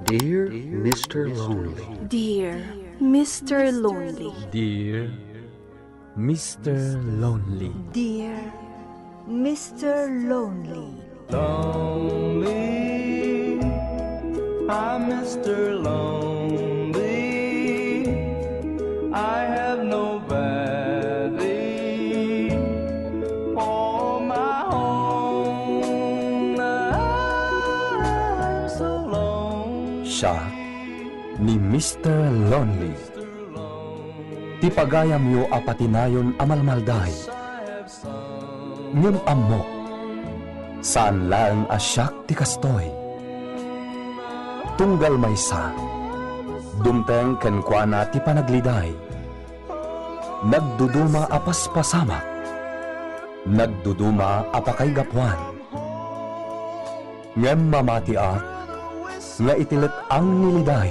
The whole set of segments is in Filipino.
Dear Mr. Lonely. Dear Mr. Lonely. Dear Mr. Lonely. Dear Mr. Lonely. Lonely, I'm Mr. Lonely. I have nobody for my own. I'm so lonely. Siya ni Mr. Lonely. Ti pagayam yo apatinayon amalmalday. Ngem amok. Saan lang asyak ti kastoy. Tunggal maysa. Dumteng kenkwana ti panagliday. Nagduduma apas pasamak. Nagduduma apakay gapwan. Ngem mamatiak. Nga itilit ang niliday.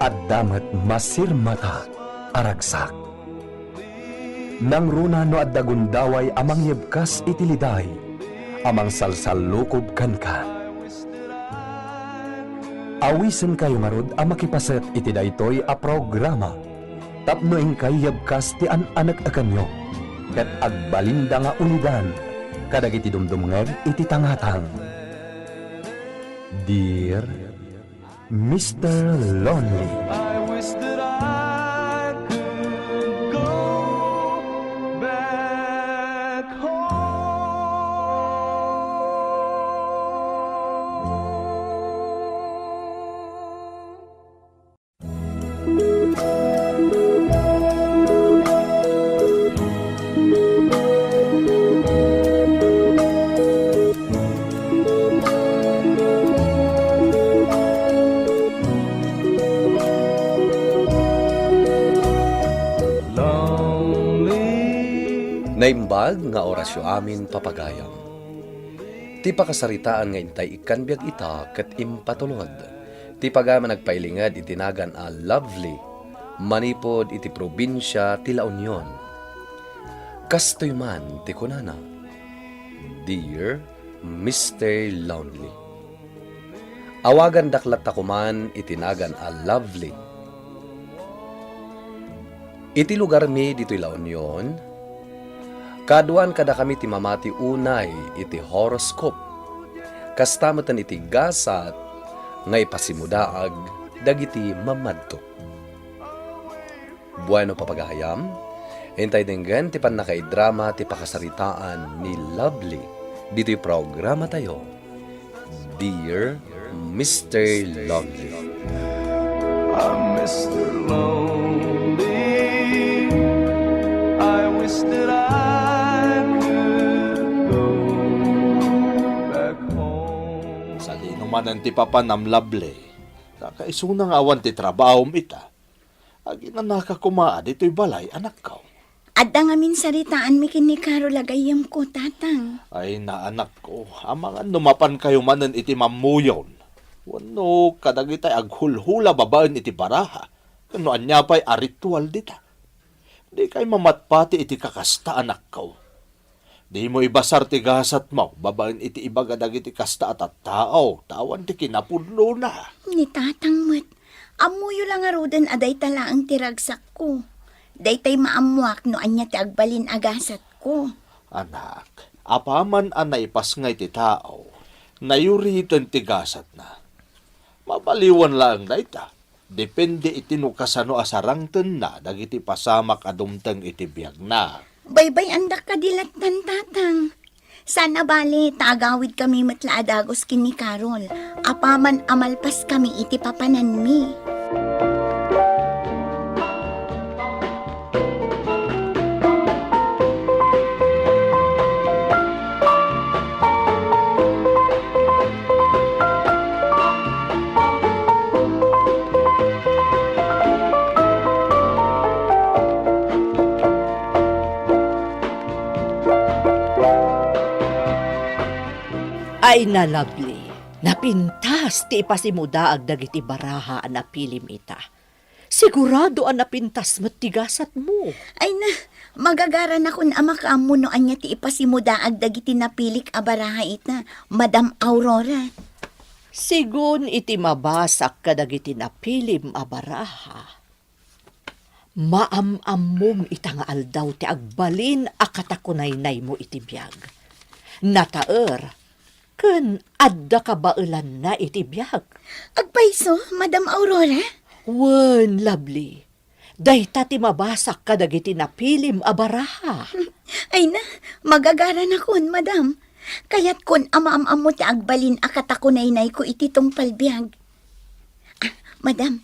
At damat masirmata aragsak. Nang runa no at dagundaway amang yebkas itiliday. Amang salsalukob kanka. Awisen kayo marud ang makipaset iti daytoy a programa. Tapno ing kayabkas ti an-anak akanyo. Ket agbalinda nga ulidan. Kadag iti dumdumnger iti tangatang. Dear Mr. Lonely. I wish that I could go back home. Naimbag nga orasyo amin papagayam. Ti pakasaritaan nga intay ikan biag ita ket impatulod. Ti pagama nagpailingad itinagan a lovely. Manipod iti probinsya ti La Union. Kastoy man ti kunana. Dear Mr. Lonely. Awagan daklat takuman itinagan a lovely. Iti lugar mi dito'y La Union. Kaduan kada kami ti mamati unay iti horoscope. Kastamatan iti gasat nga ipasimudaag dagiti mamadto. Bueno papagahayam, entay denggan ti panakaidrama ti pakasaritaan ni Lovely. Dito'y programa tayo. Dear Mr. Lonely. I'm Mr. Lonely. I wish that I could go back home. Sa linuman ang ti papanam Lovely. Kakaisunang awan ti trabaho ita. Agi na nakakumaa dito'y balay anak ko. Adda nga min saritaan mi kini Carol agayam ko, tatang. Ay na anak ko, ang mga numapan kayo manan iti mamuyon. Wano kadagitay aghulhula babaan iti baraha. Kano anya pa'y aritual dita. Di kay mamatpati iti kakasta anak ko. Di mo ibasar ti gasat mo, babaan iti ibagadag iti kasta at tao. Tawan ti kinapudlo na. Ni tatang mat, amuyo lang arudan aday tala ang tiragsak ko. Daytay maamuak no anya ti agbalin agasat ko. Anak, apaman ang naipas ngay ti tao, nayuritan ti gasat na. Mabaliwan lang na ita. Depende iti no kasano asarangten na dagiti pasamak adumteng iti biyag na. Baybay andak kadilatan, tatang. Sana bali, tagawid kami matla adagos kini Carol. Apaman amalpas kami iti papanan mi. Ay na Lovely, napintas ti ipasimudaag dagiti baraha ang napilim ita. Sigurado ang napintas matigasat mo. Ay na, magagaran akong amakamo no anya ti ipasimudaag dagiti napilik a baraha ita, Madam Aurora. Sigun iti mabasak kadagiti napilim a baraha. Maam-ammom ita nga aldaw ti agbalin a katakunaynay mo iti biyag. Nataer, ken adda kabailan na iti biyag. Agpaiso, Madam Aurora? Wen, lovely. Dayta ti mabasak kadagiti napilim a baraha. Ay na, magagara na kun, Madam. Kaya't kun amaam mo ti agbalin akatakunaynay ko iti tungpal biyag. Madam,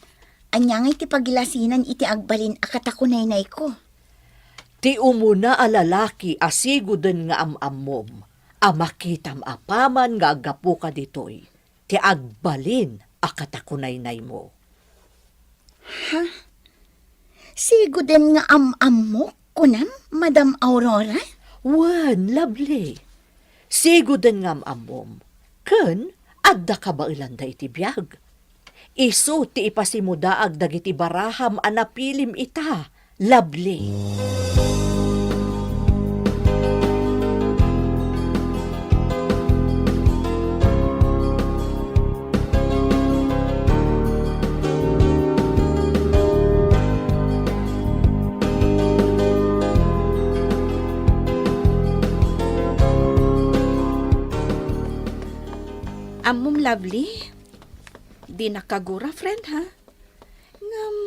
anya nga iti pagilasinan iti agbalin akatakunaynay ko. Ti umuna a lalaki asiguden nga amammom, a makitam apaman nga agapu ka ditoy, ti agbalin akatakunaynay mo. Sigo din nga amam mo, kunam, Madam Aurora? Wen, lovely. Siguden nga amammom, ken adda ka ba ilanda iti biyag? Isu ti ipasimudaag dagiti baraham a napilim ita, lovely. Amom lovely, di nakagura friend ha. Ngam,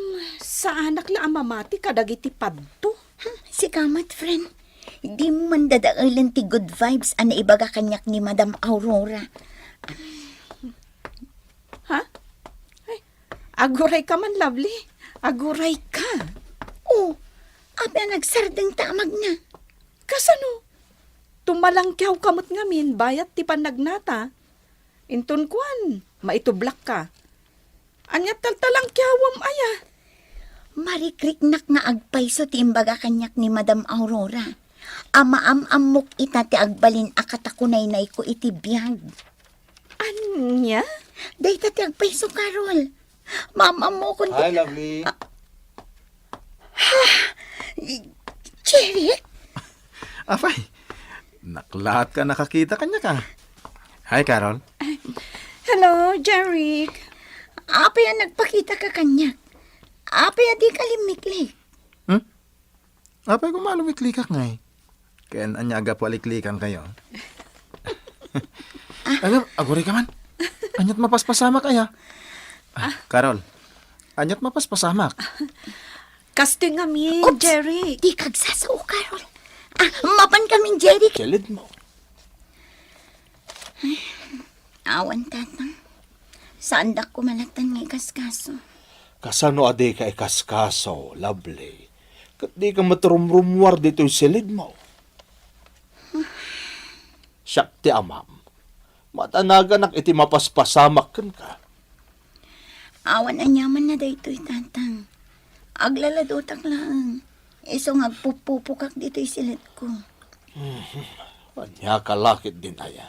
sa anak la amamati kadagiti padto. Si Kamat, friend. Di mo man dadailan ti good vibes ana ibaga kanyak ni Madam Aurora. Ha? Ay, aguray ka man lovely, aguray ka. Oh, abi nagsardeng tamag na. Kasano? Tumalangkyaw kamot ngamin, bayat ti panagnata. Inton kuan, maitublak ka. Anyat taltalangkyawam aya. Marikriknak nga agpayso ti imbaga kanyak ni Madam Aurora. Amaam-amok ita ti agbalin akatakunaynay ko iti biyag. Anya? Dayta ti agpayso, Carol. Mama mo kundi... Hi, lovely. Cherry? Afay, naklahat ka nakakita kanya ka. Hi, Carol. Hello, Jeric. Apay ang nagpakita ka kanyak. Apay di kalimiklik. Apay kung malumiklikak nga eh. Kaya anyaga po aliklikan kayo. Alam, aguri ka man. Anyat mapaspasamak kaya. Carol, anyat mapaspasamak. Kasting amin, Oops! Jeric. Di kagsasao, Carol. Mapan kaming Jerry. Kilid mo. Awan, tatang. Saan dak kumalatan ng ikaskaso? Kasano ade ka ikaskaso, lovely. Kat di ka maturumrumwar dito yung silid mo. Siyak ti amam. Matanagan iti mapaspasamak kan ka. Awan anyaman na daytoy, tatang. Aglaladotak lang. Isong agpupupukak dito'y silit ko. Anya kalakit din aya.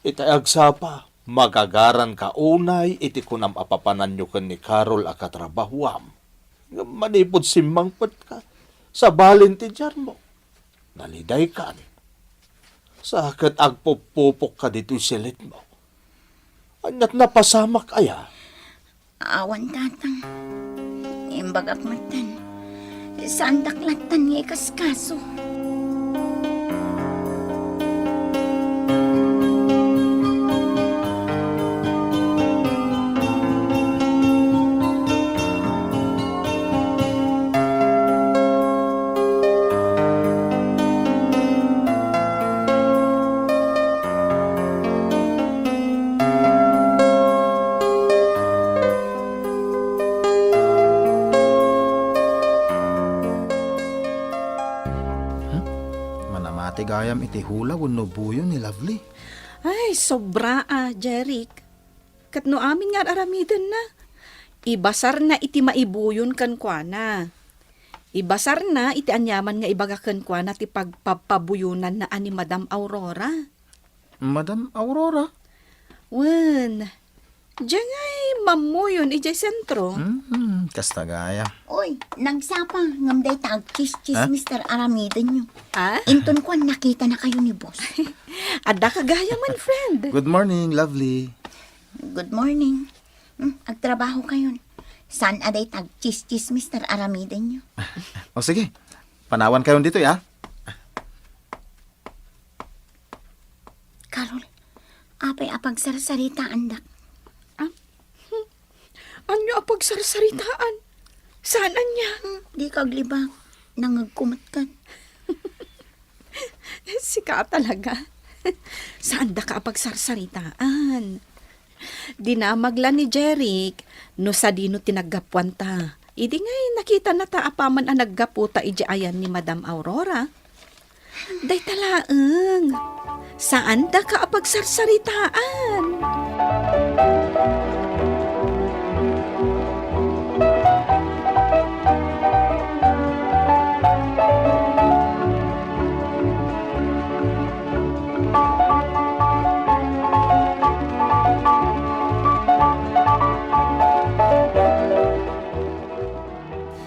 Itay agsapa, magagaran ka unay, iti kunam apapanan nyo kan ni Carol a katrabahuam. Nga manipod simmangpot ka, sa balin ti dyan mo. Naliday kan. Sakit agpupupok ka dito'y silit mo. Anyat napasamak aya. Awan, tatang. Imbagak matan. Saan daklatan ng ikaskaso? Manamati gayam iti hula wano buyo ni Lovely. Ay, sobra Jeric. Katno amin nga aramidan na. Ibasar na iti maibuyon kan kwa na. Ibasar na iti anyaman nga ibaga kan kwa na ti pagpapabuyunan na ani Madam Aurora. Madam Aurora? Wen, diyangay mamuyon ijay sentro. Kasta gaya. Oy, nagsapa. Ngamday tag-kiss-kiss, Ha? Mr. Aramidan nyo. Ah? Inton ko nakita na kayo ni boss. Ada kagaya man, friend. Good morning, Lovely. Good morning. Agtrabaho kayon. Saan aday tag-chis-chis, Mr. Aramida nyo? O sige, panawan kayo dito ya. Carol, apay apagsarsarita andak. Anyo apag sarsaritaan? Saan anya? Di kaglibang. Nangagkumat ka. Sika talaga. Saan da ka apag sarsaritaan? Dinamagla ni Jeric, no sa dino tinaggapuan ta. Idi ngay nakita na ta apaman ang naggaputa iji ayan ni Madam Aurora. Day talaeng. Saan da ka apag sarsaritaan?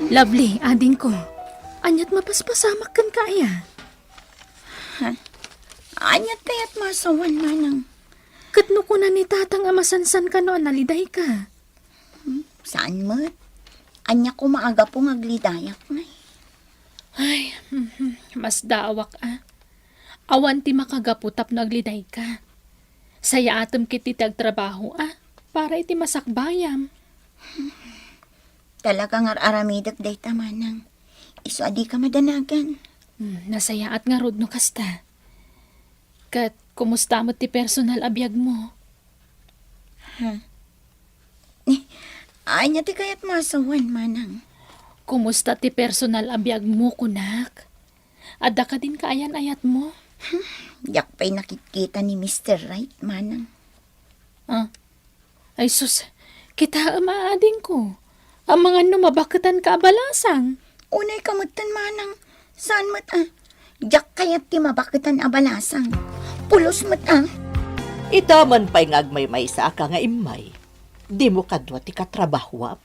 Lovely, ading ko. Anyat mapaspasamak kan kaya. Anyat kaya't masawan manang. Katno ko na ni tatang amasansan ka no, naliday ka. Saan mo? Anya ko maaga po ngaglidayak na. Ay, mas daawak Awan ti makagaputap nagliday ka. Saya atom kiti tagtrabaho para iti masakbayam. Talagang aramidak day tamanang. Iso adi ka madanagan. Nasaya at nga rod no kasta. Kat kumusta mo ti personal abiyag mo? Anya ti kaya't masawan manang. Kumusta ti personal abiyag mo, kunak? Adda ka din kaayan ayat mo? Yak pa'y nakikita ni Mr. Right manang. Ay sus, kita amaading ko. Ang mga numabakatan ka abalasang. Unay kamutan manang. Saan mat Yak kaya't ti mabakitan abalasang. Pulos mat Itaman pa'y ngagmay-may sa ka nga imay. Di mo kadwa ti katrabahwap.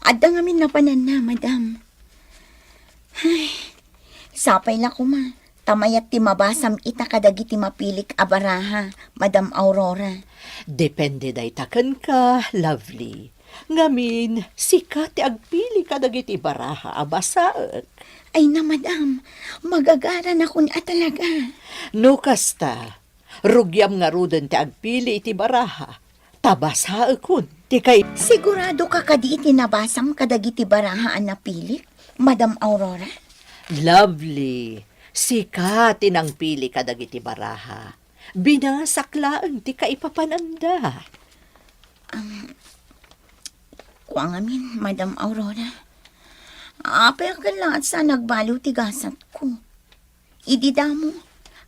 Adda nga min napanan na, madam. Ay, sapay la kuma. Tamayat ti mabasam ita kadagiti mapilik abaraha, Madam Aurora. Depende day taken ka, Lovely. Ngamin, sika ti agpili ka dagiti baraha abasaek. Ay na, madam. Magagara na kun talaga. No kasta, rugyam nga ruden ti agpili iti baraha. Tabasaek kun, ti kay... Sigurado ka kadi iti nabasam kadagiti baraha ang napilik, Madam Aurora? Lovely. Sika tinang pili ka dagiti baraha. Binasaklaan ti kaipapananda. Kuang amin, Madam Aurora. Pero kailangan sa nagbalo tigasat ko. Idida mo,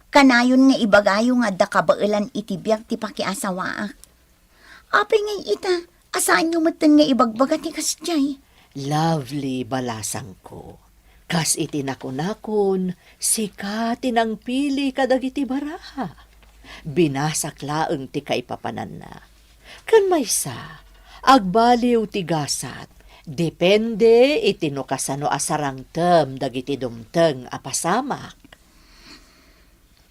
kanayon nga ibagayo nga da kabailan itibiyag ti pakiasawaak. Ngay ita, asaan nyo matan nga ibagbaga ti kasjay? Lovely balasang ko. Kas itinakon-nakon, sika tinang pili kadagiti baraha. Binasaklaan ti kaipapanan na. Kan maysa, agbaliw ti gasat. Depende itino kasano asarang tem dagiti dumteng apasamak.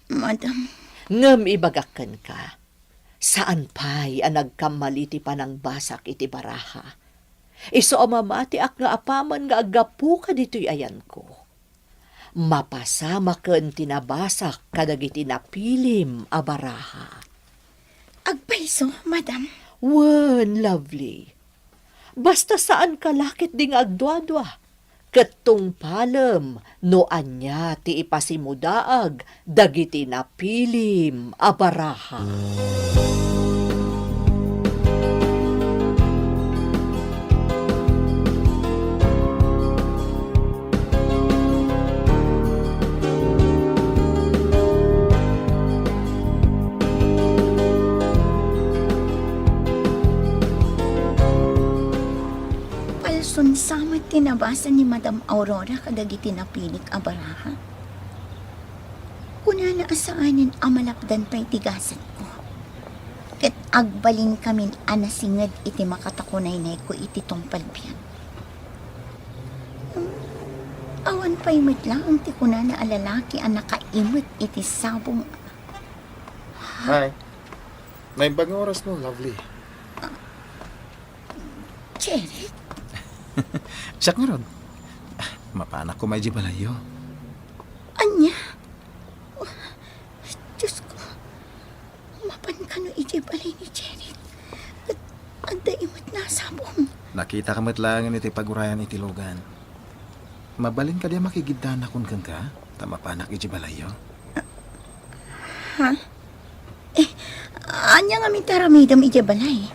Madam, Ngem ibagakken ka. Saan pa'y ang nagkamali ti panang basak iti baraha? Iso amamati ak nga apaman nga agapu ka dito'y ayan ko. Mapasamaken tinabasak kadagiti napilim a baraha. agpaiso, madam. Wen, Lovely. Basta saan kalakit ding agdwadwa. Ketong palem, no anya ti ipasimudaag, dagiti napilim a baraha. Sama tinabasa ni Madam Aurora kadagiti napilik a baraha. Kuna na asaanin amalapdan pa'y tigasat ko. Ket agbalin kamin anasingad iti makatakunay ko iti tungpalbiyan. Awan pa'y matla ang tikuna na alalaki ang nakaimot iti sabong. Hi. Naimbag nga oras mo, lovely. Jeric, Siyak nga rod. Mapanak ko may balayo. anya? Oh, Diyos ko, mapan ka no ijibalay ni Jeric. At anda imot nasabong. Nakita ka matlangan iti pagurayan iti lugan. Mabalin ka diya makigidana kun kang ka, tamapanak balayo. Anya nga mitaramidam ijibalay.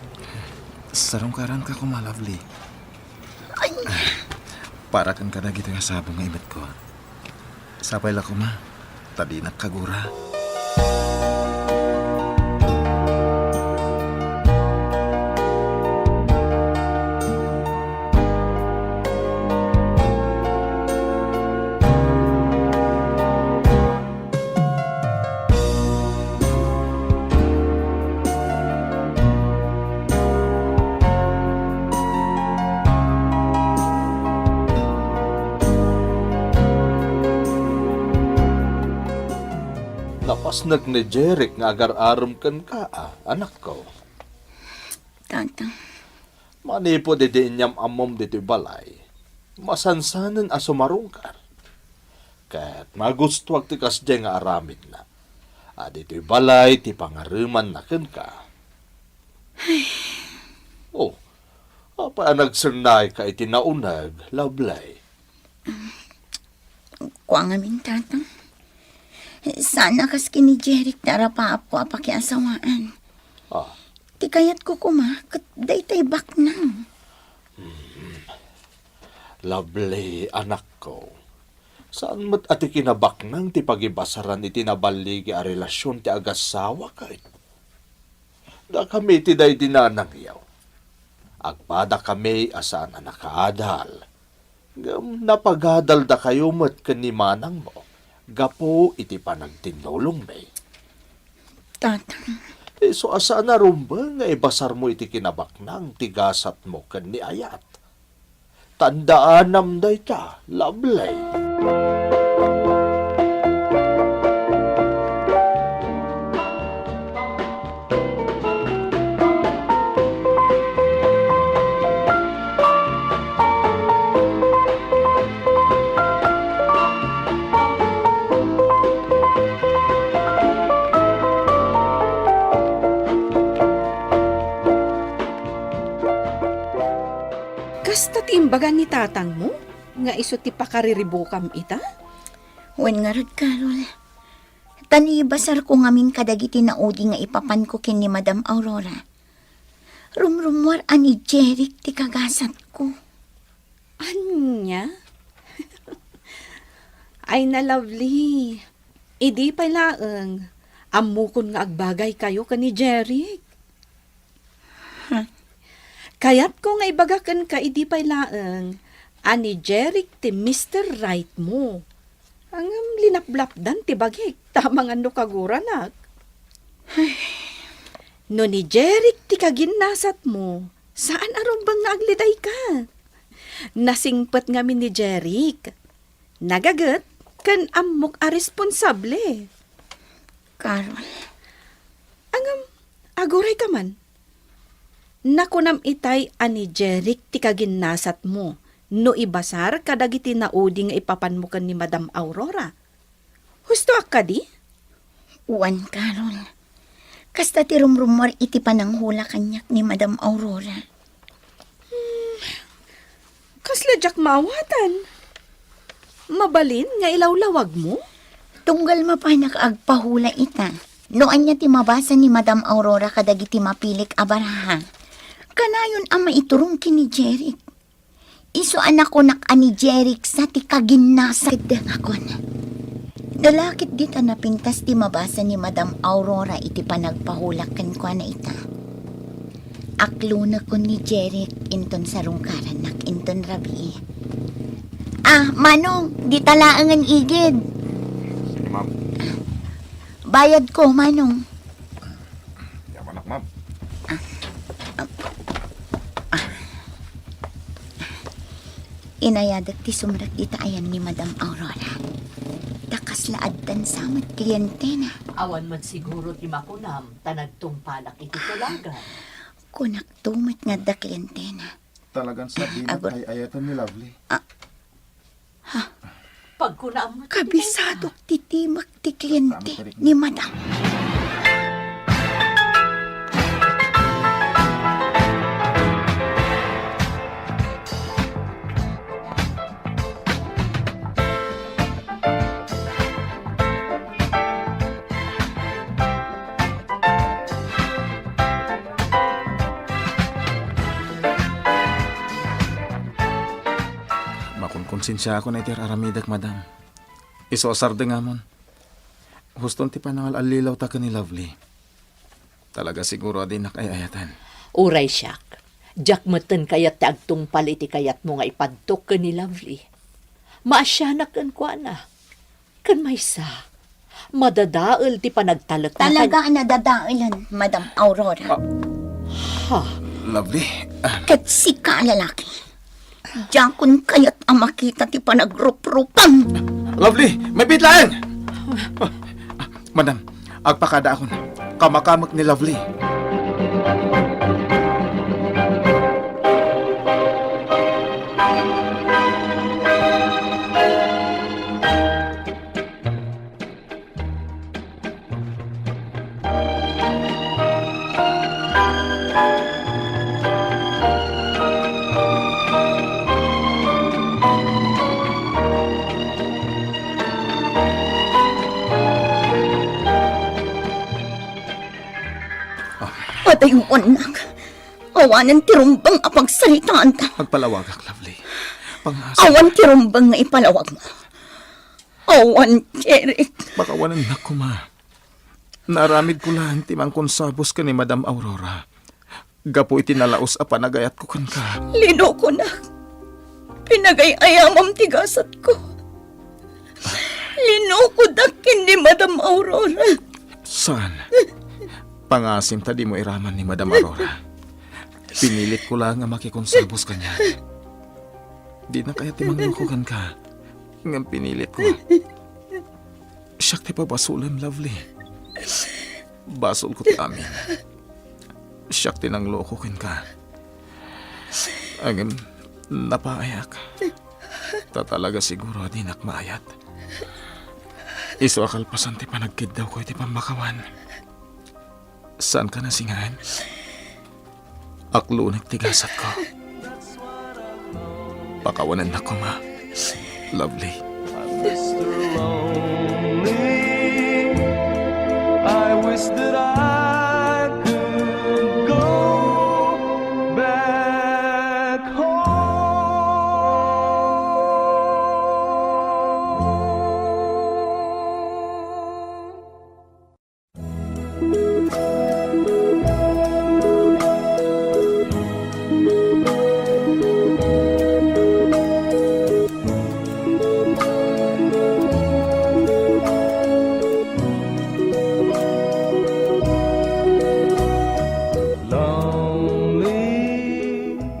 Sarong karan ka ko, lovely. Anya? Para kang kada gito nga sabong nga ibat ko. Sapay la ko, ma. Tadi nakagura. Napasnag ni Jeric nga agar-aram kan ka, anak ko. Tatang, Manipo di inyam amom dito balay. Masansanan asumarungkar. Kat magustuwag ti kasdya nga aramid na. Dito'y balay ti pangaruman na ken ka. Oh, apa nagsernay ka iti naunag, lablay. kuang amin tatang. Sana kas kini Jeric tarapaap ko apakiasawaan. Ah, Ti kayat ko kuma, kat daytay baknang. Lovely, anak ko. Saan mo't ati kinabaknang ti pagibasaran iti nabaligi a relasyon ti agasawa ka it? Da kami ti day dinanangyaw. Agpada kami asaan na nakaadal. Napagadal da kayo mo't kanimanang mo. Gapo iti panagtinulong may. Tatang, So asaan na rumba nga ibasar mo iti kinabaknang tigasat mo kan ni ayat. Tandaan day ka, lovely. Kasta timbagan ni tatang mo? Nga iso ti pakariribukam ita? wen nga rod Carol. Tani basar ko ngamin kadagiti na udi nga ipapan ko kin ni Madam Aurora. Rumrumwar ani Jeric ti kagasat ko. Anya? Ay na lovely. Idi pa laeng. Amukon nga agbagay kayo ka ni Jeric. Kayat ko nga ibagakan ka idi pa laeng. Ani Jeric ti Mr. Right mo. Ang linaplapdan ti bagik. Tamang ano kaguranak. No ni Jeric ti kaginnasat mo. Saan aron bang nga agliday ka? Nasingpet ngamin ni Jeric. Nagagat kan amok a responsable. Carol, Angam, aguray ka man. Nakunam itay ani Jeric ti kaginnasat mo. No ibasar kadagiti naudi nga ipapan mo kan ni Madam Aurora. Husto akka di? uwan Carol. Kasta ti rumrumwar iti pananghula kanyak ni Madam Aurora. Kasla jak mawatan. Mabalin nga ilawlawag mo? Tunggal mapanak agpahula ita. Noan niya ti mabasa ni Madam Aurora kadagiti mapilik abaraha. Kanayon ang maiturong kini Jeric. Iso anak ko nak ani Jeric sa ti kaginnasad akon. Dalakit dita napintas ti mabasa ni Madam Aurora iti panagpahulakan ko na ita. Aklo na ko ni Jeric inton sarungkaran nak inton rabi. Manong, di talaangan igid. Sige, ma'am. Bayad ko, Manong. Yaman ma'am. Inayadat ti sumrat dita ayan ni Madam Aurora. Takas laadtan sa amat kliyente na. Awan man siguro ti makunam, tanagtungpalak iti tulagan. Kunak tumat nga da kliyente na. Talagang sabihin Agot. ay ayatan ni Lovely. Pagkunam mo ti Kabisado titimak ti kliyente ni madam. Makunkonsensya ako na iti aramidak, madam. Isosar de nga mon. Huston ti panangal alilaw ta ka ni Lovely. Talaga siguro din nakayayatan. Uray siyak. Jack meten kayat ti agtungpal iti kayat mo nga ipadtok ka ni Lovely. Maasyanak kan kwa na. Kan maysa. Madadaal ti panagtalak na Talaga nadadailan, Madam Aurora. Ha? Lovely? Ket si kalalaki. Diyan kun kayat ang makita ti panagrup-rupan. Lovely! May bitlaeng! Madam, agpakada ako na. Kamakamak ni Lovely. Patayuan nak. Awanan tirumbang apagsalitaan ta. Magpalawag ak, Lovely. Pangasa. Awan tirumbang nga ipalawag mo. Awan, Jeric. Bakawanan na ko, ma. Naramid ko lang timang konsabos ka ni Madam Aurora. Gapo itinalaos a panagayat ko kan ka. Lino ko na. Pinagay-ayamam tigasat ko. Lino ko dakin ni Madam Aurora. Saan? Pangasim ta di mo iraman ni Madam Aurora. Pinilit ko lang nga makikonsabos kanya. Di na kaya timang lukukan ka. Nga pinilit ko. Siyak ti pabasulan, Lovely. Basol ko ti amin. Siyak ti nang lukukin ka. Angin, napaayak. Ta talaga siguro di nakmaayat. Isu akalpasan ti panagkid daw ko iti pamakawan. Saan ka nasingahan? Aklo nagtigasat ko. Pakawanan na ko, ma. Lovely. Mr. Lonely, I wish that I could go back home.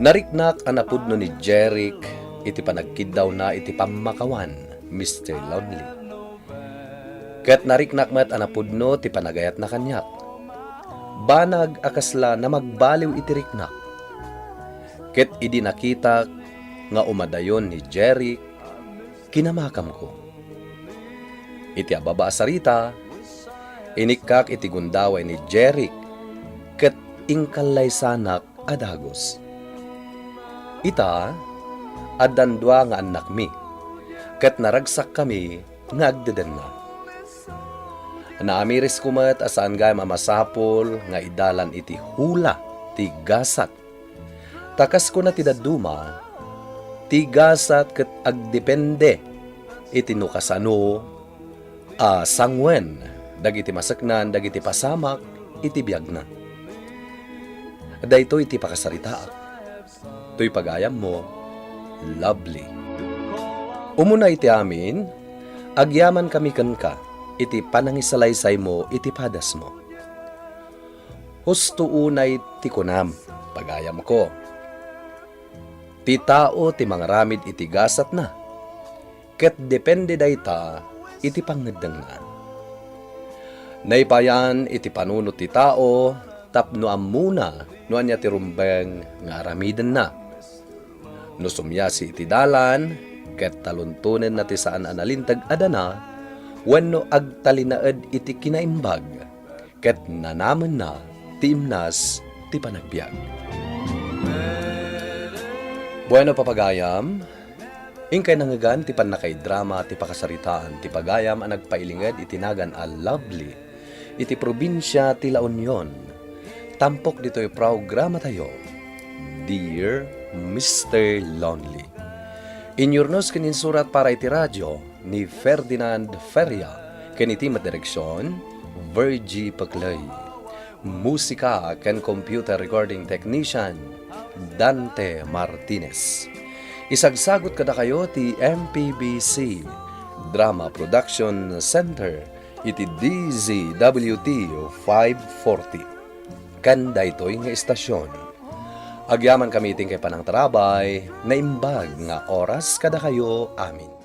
Nariknak ang napudno ni Jeric, iti panagkidaw na iti pamakawan, Mr. Lonely. Kat nariknak mat ang napudno ti panagayat na kanyak. Banag akasla na magbaliw iti riknak. Ket idi nakita nga umadayon ni Jeric, kinamakam ko. Iti ababa asarita, inikak iti gundaway ni Jeric, ket ingkalay sanak adagos. Ita, adan dua nga anak mi, ket naragsak kami nga agdeden na. Naamiris kumat asaan gay mamasapol nga idalan iti hula, ti gasat. Takas ko na ti daduma, ti gasat ket agdepende iti nukasano, sangwen, dagiti masaknan, dagiti pasamak, iti biyag na. Dayto iti pakasaritaak. To'y pagayam mo, Lovely. Umuna iti amin, agyaman kami ka, iti panangisalaysay mo, iti padas mo. Husto unay ti kunam, pagayam ko. Ti tao ti mangaramid iti gasat na, ket depende dayta, iti pangnagdangan. Naipayan iti panunot ti tao, tapno amuna no anya ti rumbeng nga aramidan na. No sumyasi iti dalan, ket taluntunen na ti saan analintag adana, wenno agtalinaed iti kinaimbag, ket nanaman na ti imnas ti panagbiag. Bueno papagayam, ingkay nangagan ti panakay drama ti pakasaritaan ti pagayam ang nagpailinged itinagan a lovely iti probinsya ti La Union. Tampok dito'y programa tayo, Dear Mr. Lonely. Inyurnos kanin surat para iti radyo ni Ferdinand Feria, kaniti direksyon, Virgie Paclay. Musika ken computer recording technician, Dante Martinez. Isagsagot kada kayo ti MPBC Drama Production Center iti DZWT 540. Kanda ito'y nga istasyon. Agyaman kami iting kay panang tarabay, na imbag nga oras kada kayo amin.